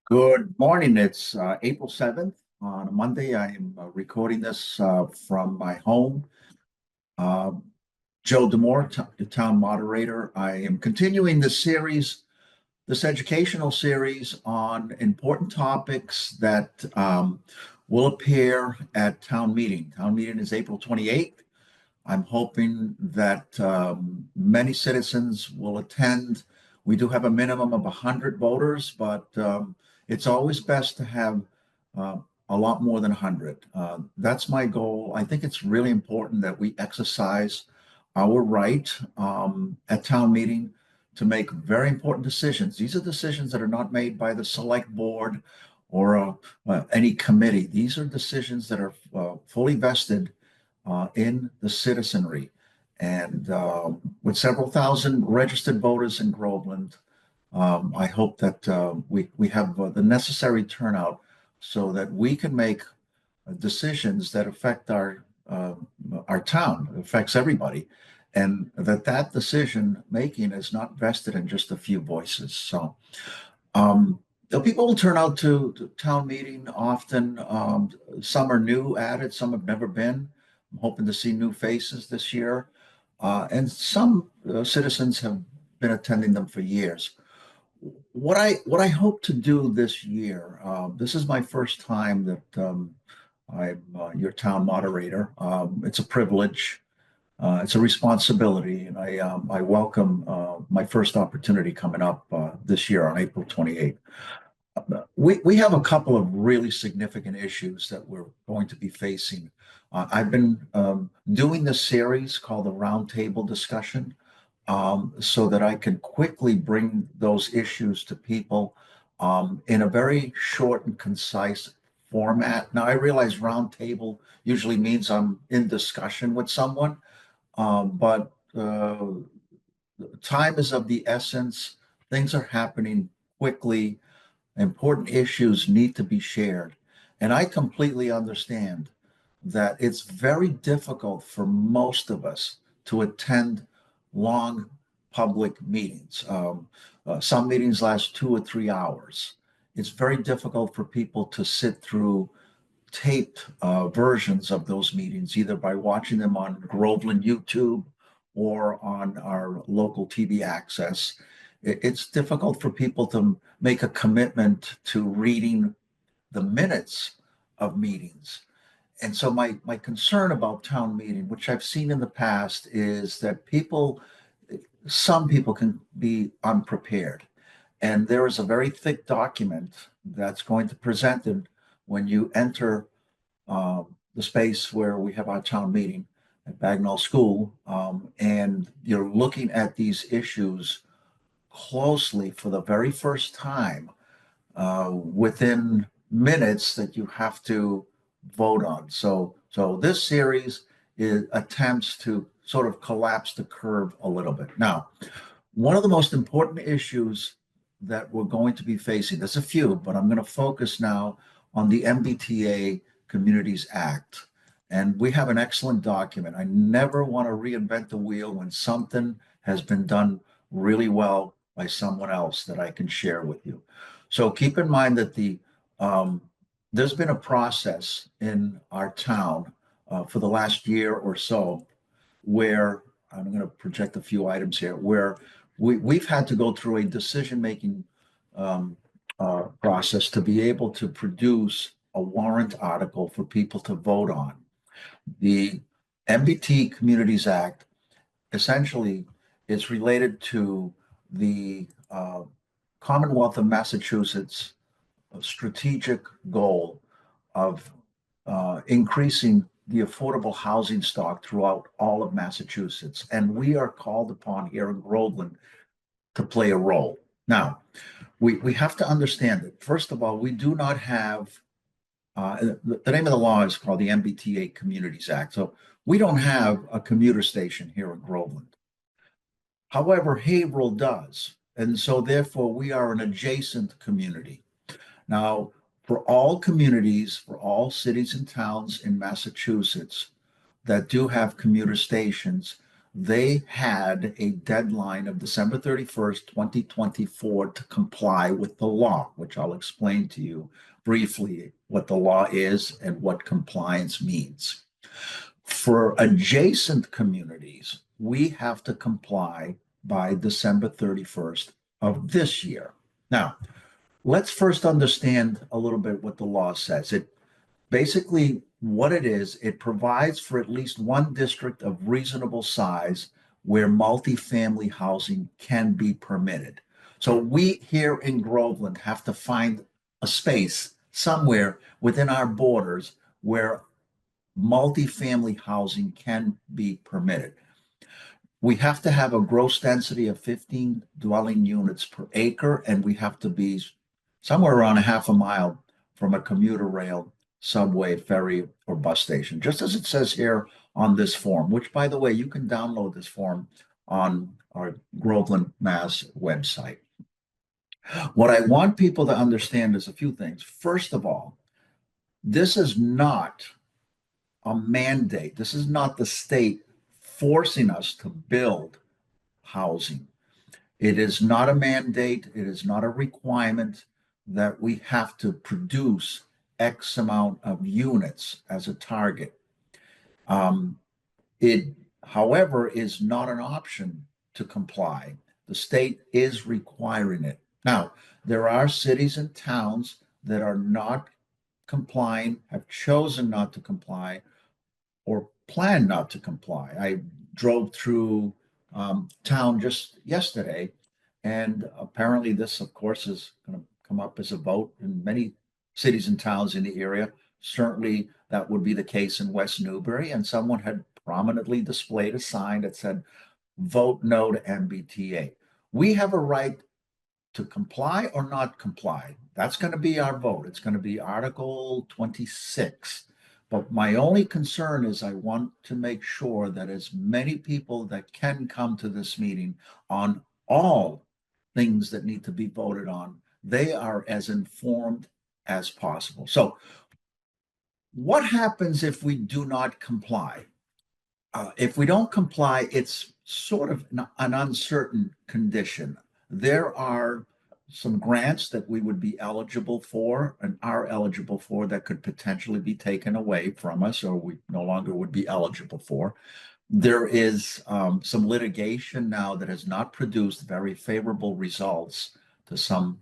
Good morning. It's April 7th on a Monday. I am recording this from my home. Uh, Joe Demore, the town moderator. I am continuing this series, this educational series on important topics that will appear at town meeting. Town meeting is April 28th. I'm hoping that many citizens will attend. We do have a minimum of 100 voters, but it's always best to have uh, a lot more than 100. That's my goal. I think it's really important that we exercise our right at town meeting to make very important decisions. These are decisions that are not made by the select board or any committee. These are decisions that are fully vested in the citizenry. And with several thousand registered voters in Groveland, I hope that we have the necessary turnout so that we can make decisions that affect our town, it affects everybody, and that decision making is not vested in just a few voices. So the people will turn out to town meeting often. Some are new at it, some have never been. I'm hoping to see new faces this year. And some citizens have been attending them for years. What I hope to do this year, this is my first time that I'm your town moderator. It's a privilege. It's a responsibility, and I welcome my first opportunity coming up this year on April 28th. We have a couple of really significant issues that we're going to be facing. I've been doing this series called the Roundtable discussion so that I can quickly bring those issues to people in a very short and concise format. Now, I realize roundtable usually means I'm in discussion with someone, but time is of the essence. Things are happening quickly. Important issues need to be shared. And I completely understand that it's very difficult for most of us to attend long public meetings. Some meetings last 2 or 3 hours. It's very difficult for people to sit through taped versions of those meetings, either by watching them on Groveland YouTube or on our local TV access. It's difficult for people to make a commitment to reading the minutes of meetings. And so my concern about town meeting, which I've seen in the past, is that some people can be unprepared. And there is a very thick document that's going to be presented when you enter the space where we have our town meeting at Bagnall School, and you're looking at these issues closely for the very first time within minutes that you have to vote on. So this series attempts to sort of collapse the curve a little bit. Now, one of the most important issues that we're going to be facing, there's a few, but I'm going to focus now on the MBTA Communities Act. And we have an excellent document. I never want to reinvent the wheel when something has been done really well by someone else that I can share with you. So keep in mind that there's been a process in our town for the last year or so where I'm going to project a few items here where we've had to go through a decision-making process to be able to produce a warrant article for people to vote on. The MBT Communities Act essentially is related to the Commonwealth of Massachusetts strategic goal of increasing the affordable housing stock throughout all of Massachusetts. And we are called upon here in Groveland to play a role. Now, we have to understand that, first of all, we do not have, the name of the law is called the MBTA Communities Act. So we don't have a commuter station here in Groveland. However, Haverhill does. And so therefore we are an adjacent community. Now, for all communities, for all cities and towns in Massachusetts that do have commuter stations, they had a deadline of December 31st, 2024 to comply with the law, which I'll explain to you briefly what the law is and what compliance means. For adjacent communities, we have to comply by December 31st of this year. Now, let's first understand a little bit what the law says. It basically, what it is, it provides for at least one district of reasonable size where multifamily housing can be permitted. So we here in Groveland have to find a space somewhere within our borders where multifamily housing can be permitted. We have to have a gross density of 15 dwelling units per acre, and we have to be somewhere around a half a mile from a commuter rail, subway, ferry, or bus station, just as it says here on this form, which, by the way, you can download this form on our Groveland, Mass website. What I want people to understand is a few things. First of all, this is not a mandate. This is not the state forcing us to build housing. It is not a mandate. It is not a requirement that we have to produce X amount of units as a target. It, however, is not an option to comply. The state is requiring it. Now, there are cities and towns that are not complying, have chosen not to comply, or plan not to comply. I drove through town just yesterday, and apparently this, of course, is going to come up as a vote in many cities and towns in the area. Certainly that would be the case in West Newbury, and someone had prominently displayed a sign that said, vote no to MBTA. We have a right to comply or not comply. That's going to be our vote. It's going to be Article 26. But my only concern is I want to make sure that as many people that can come to this meeting on all things that need to be voted on, they are as informed as possible. So what happens if we do not comply? If we don't comply, it's sort of an uncertain condition. There are some grants that we would be eligible for and are eligible for that could potentially be taken away from us, or we no longer would be eligible for. There is some litigation now that has not produced very favorable results to some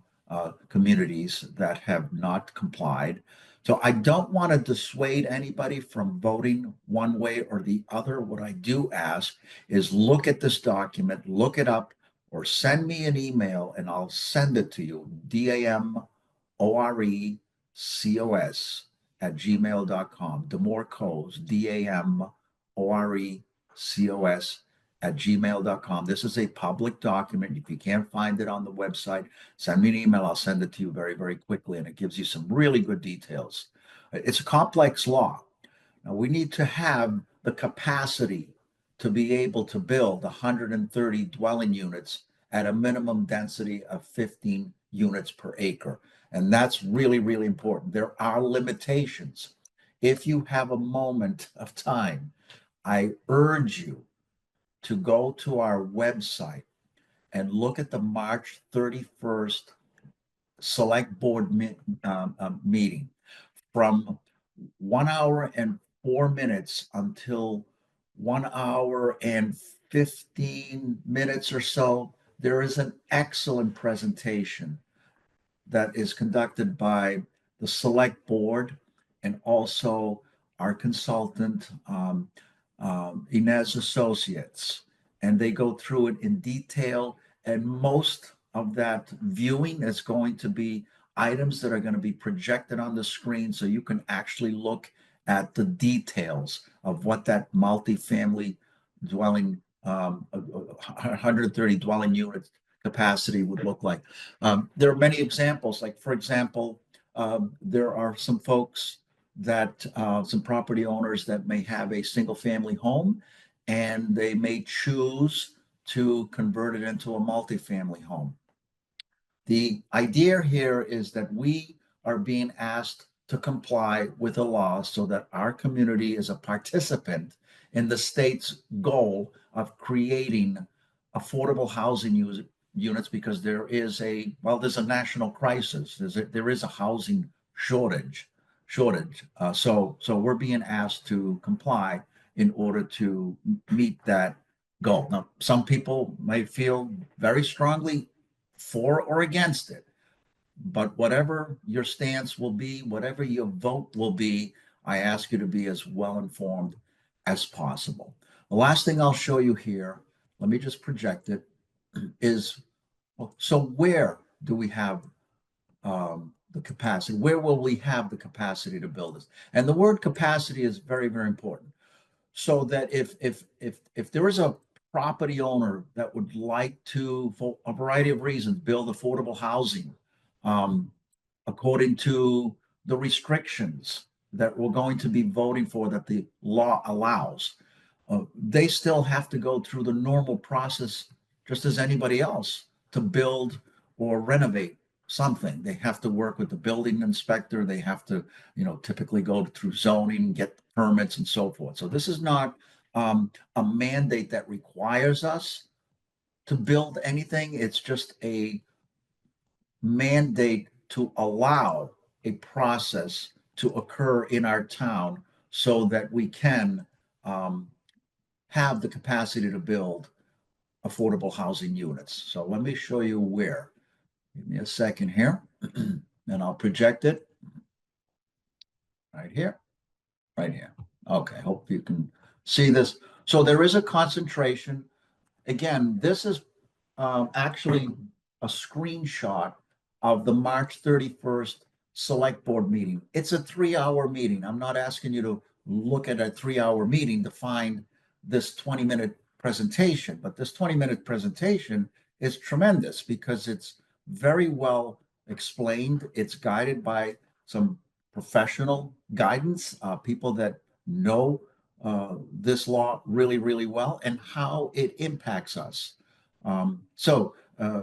communities that have not complied. So I don't want to dissuade anybody from voting one way or the other. What I do ask is look at this document, look it up, or send me an email and I'll send it to you, damorecos@gmail.com, Damorcos, damorecos@gmail.com. This is a public document. If you can't find it on the website, send me an email. I'll send it to you very, very quickly, and it gives you some really good details. It's a complex law. Now, we need to have the capacity to be able to build 130 dwelling units at a minimum density of 15 units per acre. And that's really, really important. There are limitations. If you have a moment of time, I urge you to go to our website and look at the March 31st Select Board meeting. From 1 hour and 4 minutes until 1 hour and 15 minutes or so, there is an excellent presentation that is conducted by the Select Board and also our consultant, Inez Associates. And they go through it in detail. And most of that viewing is going to be items that are going to be projected on the screen so you can actually look at the details of what that multifamily dwelling, 130 dwelling units capacity would look like. There are many examples, like, for example, there are some folks that, some property owners that may have a single family home and they may choose to convert it into a multifamily home. The idea here is that we are being asked to comply with the law so that our community is a participant in the state's goal of creating affordable housing units, because there's a national crisis. There is a housing shortage. So we're being asked to comply in order to meet that goal. Now, some people might feel very strongly for or against it, but whatever your stance will be, whatever your vote will be, I ask you to be as well informed as possible. The last thing I'll show you here, let me just project it, is so where do we have the capacity? Where will we have the capacity to build this? And the word capacity is very, very important. So that if there is a property owner that would like to, for a variety of reasons, build affordable housing, um, according to the restrictions that we're going to be voting for, that the law allows, they still have to go through the normal process, just as anybody else, to build or renovate something. They have to work with the building inspector. They have to, typically go through zoning, get permits, and so forth. So this is not a mandate that requires us to build anything. It's just a mandate to allow a process to occur in our town so that we can um, have the capacity to build affordable housing units. So let me show you where. Give me a second here, and I'll project it right here, right here. Okay, hope you can see this. So there is a concentration. Again, this is actually a screenshot of the March 31st Select Board meeting. It's a 3-hour meeting. I'm not asking you to look at a 3-hour meeting to find this 20-minute presentation, but this 20-minute presentation is tremendous because it's very well explained. It's guided by some professional guidance, people that know this law really, really well and how it impacts us. So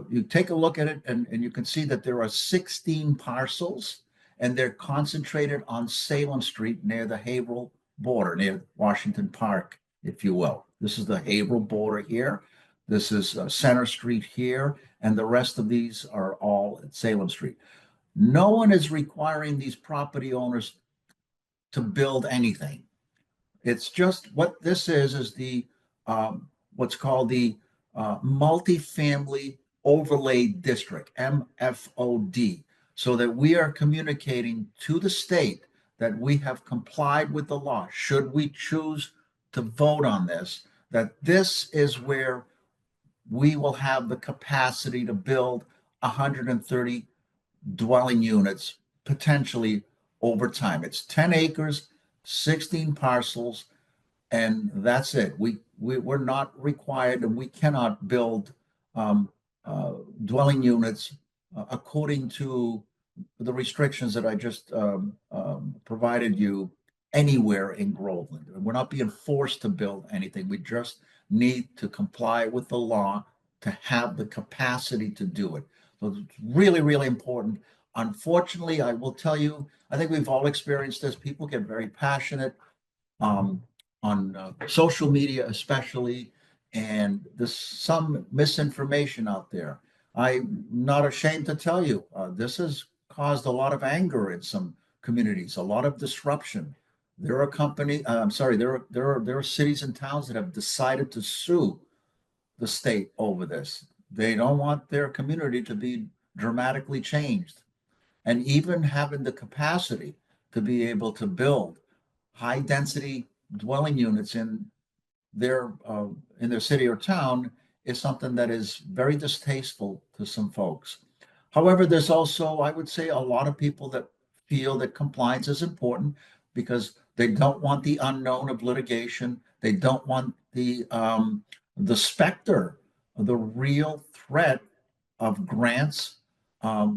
you take a look at it, and you can see that there are 16 parcels, and they're concentrated on Salem Street near the Haverhill border, near Washington Park, if you will. This is the Haverhill border here. This is Center Street here, and the rest of these are all at Salem Street. No one is requiring these property owners to build anything. It's just what this is the what's called the multifamily overlay district, MFOD, so that we are communicating to the state that we have complied with the law. Should we choose to vote on this, that this is where we will have the capacity to build 130 dwelling units potentially over time. It's 10 acres, 16 parcels, and that's it. We're not required, and we cannot build um, dwelling units according to the restrictions that I just provided you anywhere in Groveland. We're not being forced to build anything. We just need to comply with the law to have the capacity to do it. So it's really, really important. Unfortunately, I will tell you, I think we've all experienced this. People get very passionate um, on social media, especially, and there's some misinformation out there. I'm not ashamed to tell you, this has caused a lot of anger in some communities, a lot of disruption. There are I'm sorry, there are cities and towns that have decided to sue the state over this. They don't want their community to be dramatically changed. And even having the capacity to be able to build high density dwelling units in their city or town is something that is very distasteful to some folks. However, there's also, I would say, a lot of people that feel that compliance is important because they don't want the unknown of litigation. They don't want the specter, the real threat of grants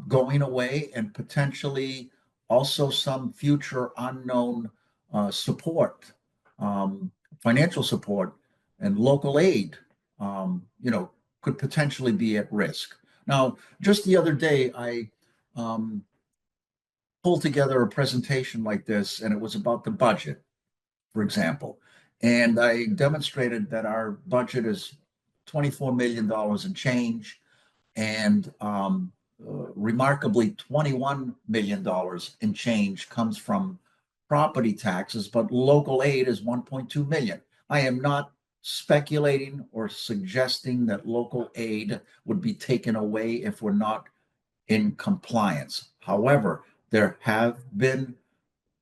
going away, and potentially also some future unknown support, financial support, and local aid, could potentially be at risk. Now, just the other day, I um, pull together a presentation like this, and it was about the budget, for example. And I demonstrated that our budget is $24 million and change, and remarkably, $21 million in change comes from property taxes, but local aid is 1.2 million. I am not speculating or suggesting that local aid would be taken away if we're not in compliance. However, there have been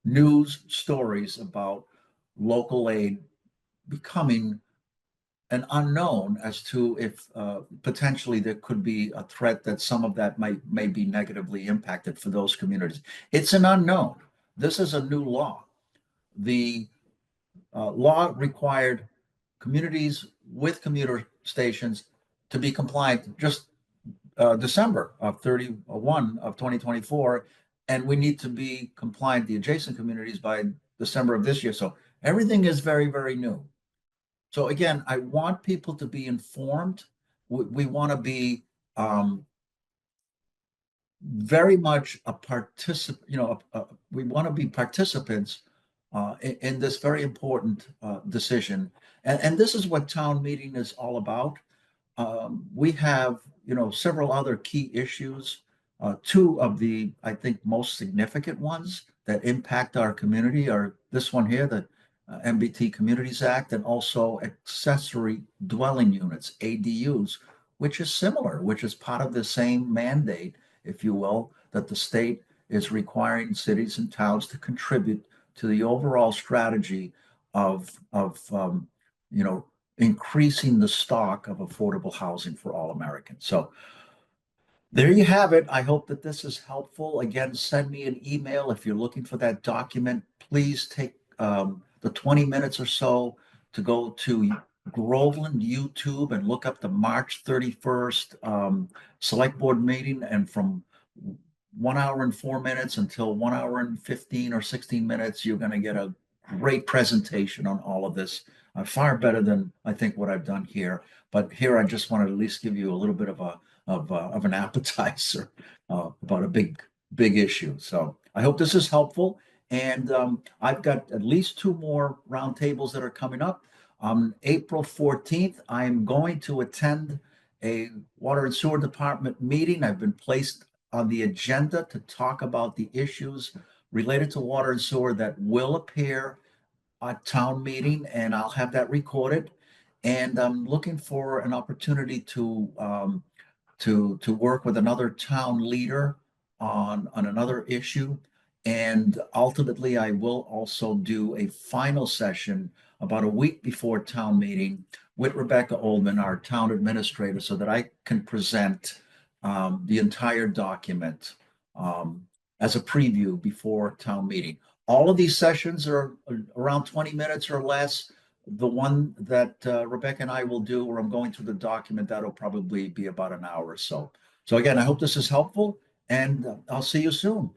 news stories about local aid becoming an unknown as to if potentially there could be a threat that some of that may be negatively impacted for those communities. It's an unknown. This is a new law. The law required communities with commuter stations to be compliant just December of 31 of 2024, and we need to be compliant, the adjacent communities, by December of this year. So everything is very, very new. So again, I want people to be informed. We want to be very much a participant, we want to be participants in this very important decision. And this is what town meeting is all about. We have, several other key issues. Two of the, I think, most significant ones that impact our community are this one here, the MBT Communities Act, and also accessory dwelling units, ADUs, which is similar, which is part of the same mandate, if you will, that the state is requiring cities and towns to contribute to the overall strategy of increasing the stock of affordable housing for all Americans. So there you have it. I hope that this is helpful. Again, send me an email if you're looking for that document. Please take the 20 minutes or so to go to Groveland YouTube and look up the March 31st select board meeting. And from 1 hour and 4 minutes until 1 hour and 15 or 16 minutes, you're going to get a great presentation on all of this. Far better than I think what I've done here. But here I just wanted to at least give you a little bit of an appetizer about a big issue. So I hope this is helpful. And I've got at least 2 more roundtables that are coming up. On April 14th, I'm going to attend a Water and Sewer Department meeting. I've been placed on the agenda to talk about the issues related to water and sewer that will appear at town meeting, and I'll have that recorded. And I'm looking for an opportunity to work with another town leader on another issue. And ultimately, I will also do a final session about a week before town meeting with Rebecca Oldman, our town administrator, so that I can present the entire document as a preview before town meeting. All of these sessions are around 20 minutes or less. The one that Rebecca and I will do, where I'm going through the document, that'll probably be about an hour or so. So again, I hope this is helpful, and I'll see you soon.